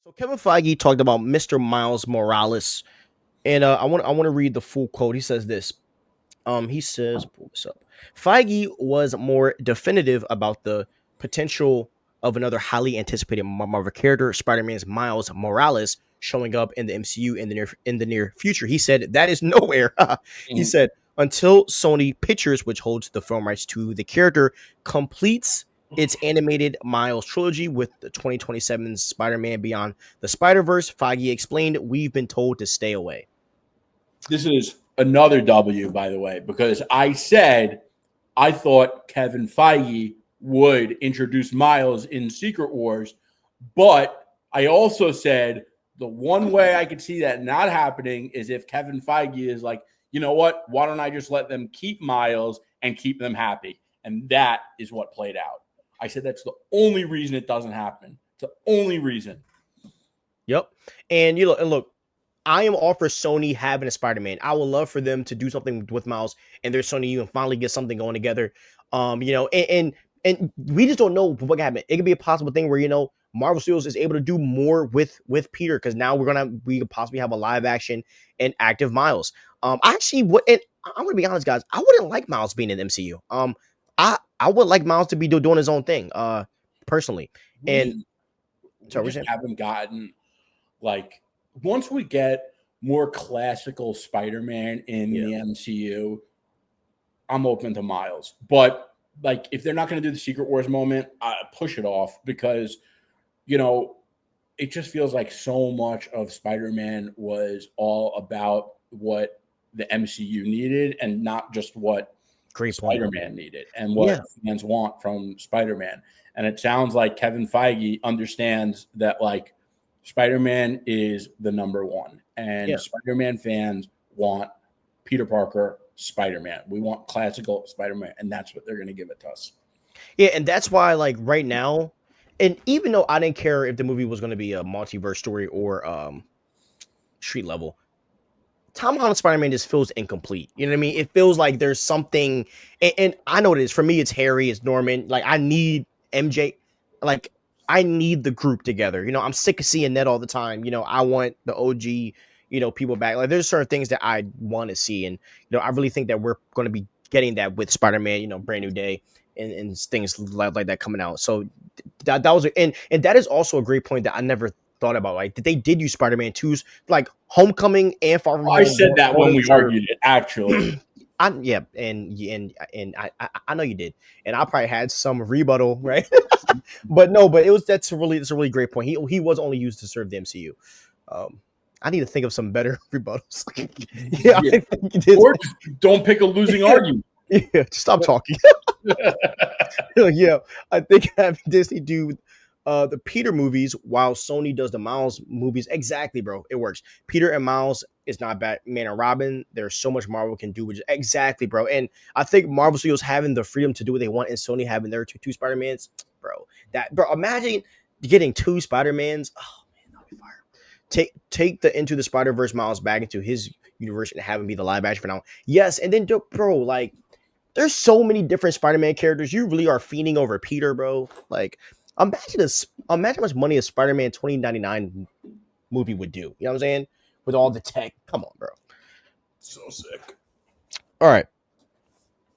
So Kevin Feige talked about Mr. Miles Morales, and I want to read the full quote. He says this. He says, pull this up. Feige was more definitive about the potential of another highly anticipated Marvel character, Spider-Man's Miles Morales, showing up in the MCU in the near future. He said that is nowhere. He Mhm. said until Sony Pictures, which holds the film rights to the character, completes its animated Miles trilogy with the 2027 Spider-Man Beyond the Spider-Verse, Feige explained, we've been told to stay away. This is another W, by the way, because I said I thought Kevin Feige would introduce Miles in Secret Wars, but I also said the one way I could see that not happening is if Kevin Feige is like, you know what? Why don't I just let them keep Miles and keep them happy? And that is what played out. I said that's the only reason it doesn't happen. It's the only reason. Yep. And you know, and look, I am all for Sony having a Spider-Man. I would love for them to do something with Miles and their Sony U and finally get something going together. And we just don't know what can happen. It could be a possible thing where Marvel Studios is able to do more with Peter because now we could possibly have a live action and active Miles. I actually would, and I'm gonna be honest, guys. I wouldn't like Miles being in the MCU. I would like Miles to be doing his own thing. Personally, and We sorry, we're just saying. haven't gotten like once we get more classical Spider-Man in Yeah. the MCU, I'm open to Miles. But like if they're not going to do the Secret Wars moment, I push it off because you know it just feels like so much of Spider-Man was all about what the MCU needed and not just what Great point. Spider-Man needed and what Yeah. fans want from Spider-Man. And it sounds like Kevin Feige understands that like Spider-Man is the number one, and Yeah. Spider-Man fans want Peter Parker Spider-Man. We want classical Spider-Man, and that's what they're going to give it to us. Yeah, and that's why, like right now, and even though I didn't care if the movie was going to be a multiverse story or street level, Tom Holland Spider Man just feels incomplete. You know what I mean? It feels like there's something, and I know it is. For me, it's Harry, it's Norman. Like I need MJ. Like I need the group together. I'm sick of seeing Ned all the time. I want the OG. People back. Like there's certain things that I want to see, and I really think that we're going to be getting that with Spider Man. Brand new day and things like that coming out. So that was and that is also a great point that I never thought about. Like they did use Spider-Man 2's like Homecoming and Far From I Home. said that when we Sure. argued it, actually. Yeah, and I know you did, and I probably had some rebuttal, right? But no, but that's a really great point. He was only used to serve the MCU. Um, I need to think of some better rebuttals. Yeah, Yeah. I think it is. Or just don't pick a losing argument. Yeah, just stop talking. Yeah, I think having Disney do the Peter movies while Sony does the Miles movies. Exactly, bro. It works. Peter and Miles is not Batman and Robin. There's so much Marvel can do, which exactly, bro. And I think Marvel Studios having the freedom to do what they want and Sony having their two Spider-Mans, bro. Bro, imagine getting two Spider-Mans. Oh man, that'd be fire. Take the Into the Spider-Verse Miles back into his universe and have him be the live action for now. Yes, and then bro, like there's so many different Spider-Man characters. You really are fiending over Peter, bro. Like, imagine how much money a Spider-Man 2099 movie would do. You know what I'm saying? With all the tech. Come on, bro. So sick. All right.